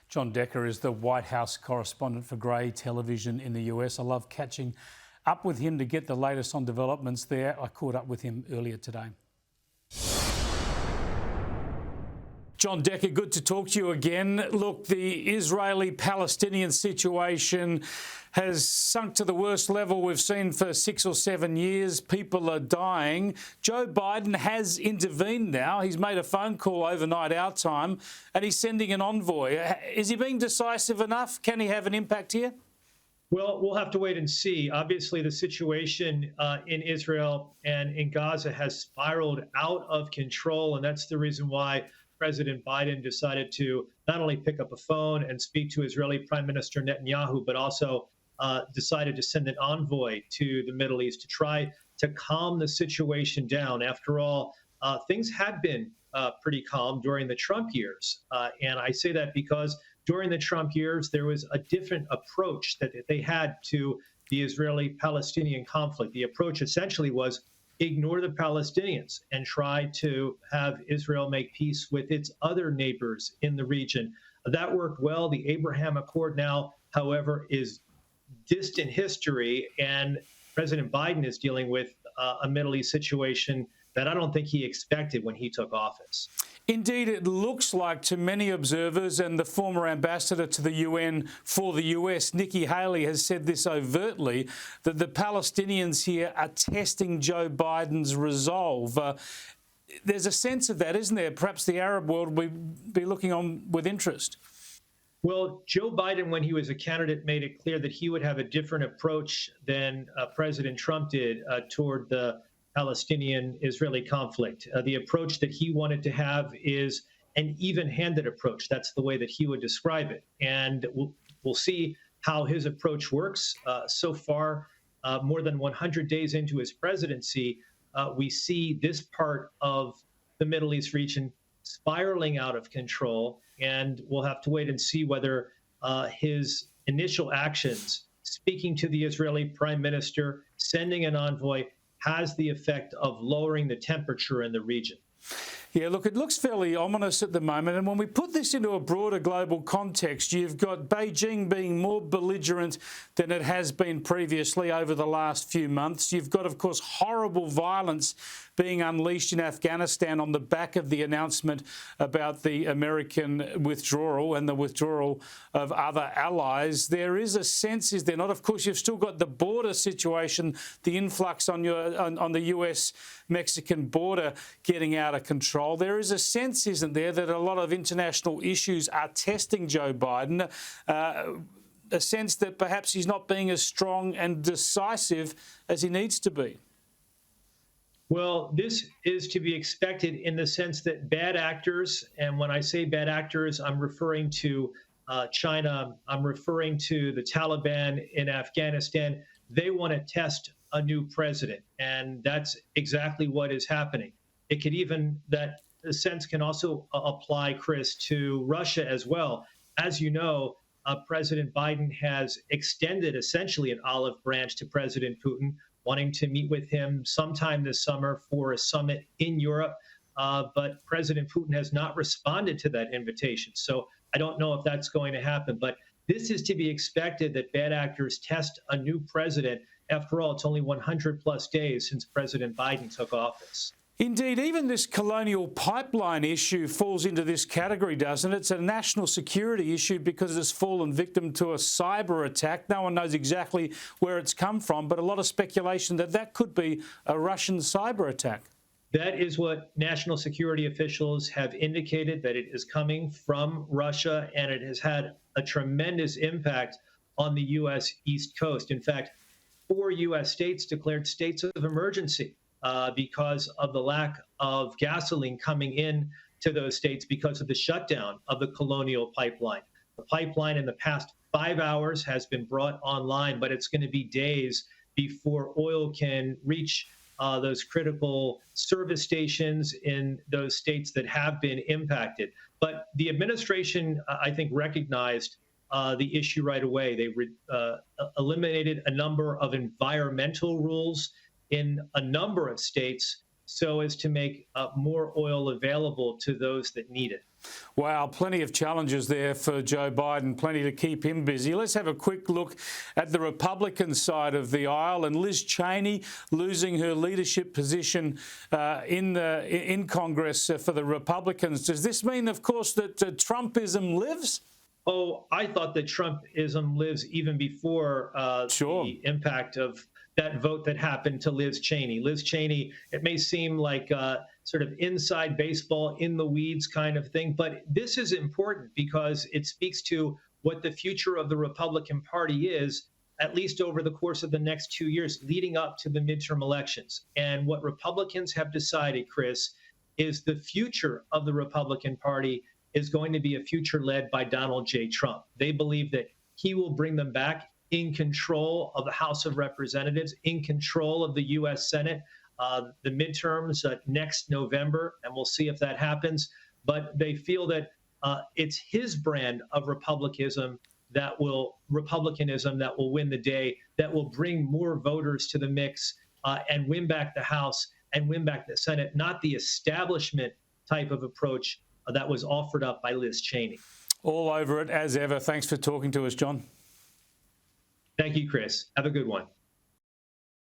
Jon Decker is the White House correspondent for Grey Television in the US. I love catching up with him to get the latest on developments there. I caught up with him earlier today. Jon Decker, good to talk to you again. Look, the Israeli-Palestinian situation has sunk to the worst level we've seen for 6 or 7 years. People are dying. Joe Biden has intervened now. He's made a phone call overnight our time and he's sending an envoy. Is he being decisive enough? Can he have an impact here? Well, we'll have to wait and see. Obviously, the situation in Israel and in Gaza has spiraled out of control, and that's the reason why President Biden decided to not only pick up a phone and speak to Israeli Prime Minister Netanyahu, but also decided to send an envoy to the Middle East to try to calm the situation down. After all, things had been pretty calm during the Trump years. And I say that because during the Trump years, there was a different approach that they had to the Israeli-Palestinian conflict. The approach essentially was ignore the Palestinians and try to have Israel make peace with its other neighbors in the region. That worked well. The Abraham Accord now, however, is distant history, and President Biden is dealing with a Middle East situation that I don't think he expected when he took office. Indeed, it looks like to many observers, and the former ambassador to the UN for the US, Nikki Haley, has said this overtly, that the Palestinians here are testing Joe Biden's resolve. There's a sense of that, isn't there? Perhaps the Arab world will be looking on with interest. Well, Joe Biden, when he was a candidate, made it clear that he would have a different approach than President Trump did toward the Palestinian-Israeli conflict. The approach that he wanted to have is an even-handed approach. That's the way that he would describe it. And we'll see how his approach works. So far, more than 100 days into his presidency, we see this part of the Middle East region spiraling out of control. And we'll have to wait and see whether his initial actions, speaking to the Israeli prime minister, sending an envoy, has the effect of lowering the temperature in the region. Yeah, look, it looks fairly ominous at the moment. And when we put this into a broader global context, you've got Beijing being more belligerent than it has been previously over the last few months. You've got, of course, horrible violence being unleashed in Afghanistan on the back of the announcement about the American withdrawal and the withdrawal of other allies. There is a sense, is there not? Of course, you've still got the border situation, the influx on the US-Mexican border getting out of control. There is a sense, isn't there, that a lot of international issues are testing Joe Biden, a sense that perhaps he's not being as strong and decisive as he needs to be. Well, this is to be expected in the sense that bad actors, and when I say bad actors, I'm referring to China, I'm referring to the Taliban in Afghanistan, they want to test a new president, and that's exactly what is happening. It could even, that sense can also apply, Chris, to Russia as well. As you know, President Biden has extended essentially an olive branch to President Putin, wanting to meet with him sometime this summer for a summit in Europe. But President Putin has not responded to that invitation. So I don't know if that's going to happen. But this is to be expected, that bad actors test a new president. After all, it's only 100 plus days since President Biden took office. Indeed, even this Colonial Pipeline issue falls into this category, doesn't it? It's a national security issue because it's fallen victim to a cyber attack. No one knows exactly where it's come from, but a lot of speculation that that could be a Russian cyber attack. That is what national security officials have indicated, that it is coming from Russia, and it has had a tremendous impact on the U.S. East Coast. In fact, 4 U.S. states declared states of emergency because of the lack of gasoline coming in to those states because of the shutdown of the Colonial Pipeline. The pipeline in the past 5 hours has been brought online, but it's going to be days before oil can reach those critical service stations in those states that have been impacted. But the administration, I think, recognized the issue right away. They eliminated a number of environmental rules in a number of states so as to make more oil available to those that need it. Wow, plenty of challenges there for Joe Biden, plenty to keep him busy. Let's have a quick look at the Republican side of the aisle and Liz Cheney losing her leadership position in Congress for the Republicans. Does this mean, of course, that Trumpism lives? Oh, I thought that Trumpism lives even before the impact of that vote that happened to Liz Cheney. Liz Cheney, it may seem like sort of inside baseball, in the weeds kind of thing, but this is important because it speaks to what the future of the Republican Party is, at least over the course of the next 2 years leading up to the midterm elections. And what Republicans have decided, Chris, is the future of the Republican Party is going to be a future led by Donald J. Trump. They believe that he will bring them back in control of the House of Representatives, in control of the U.S. Senate, the midterms next November, and we'll see if that happens. But they feel that it's his brand of republicanism that will win the day, that will bring more voters to the mix and win back the House and win back the Senate, not the establishment type of approach that was offered up by Liz Cheney. All over it as ever. Thanks for talking to us, Jon. Thank you, Chris. Have a good one.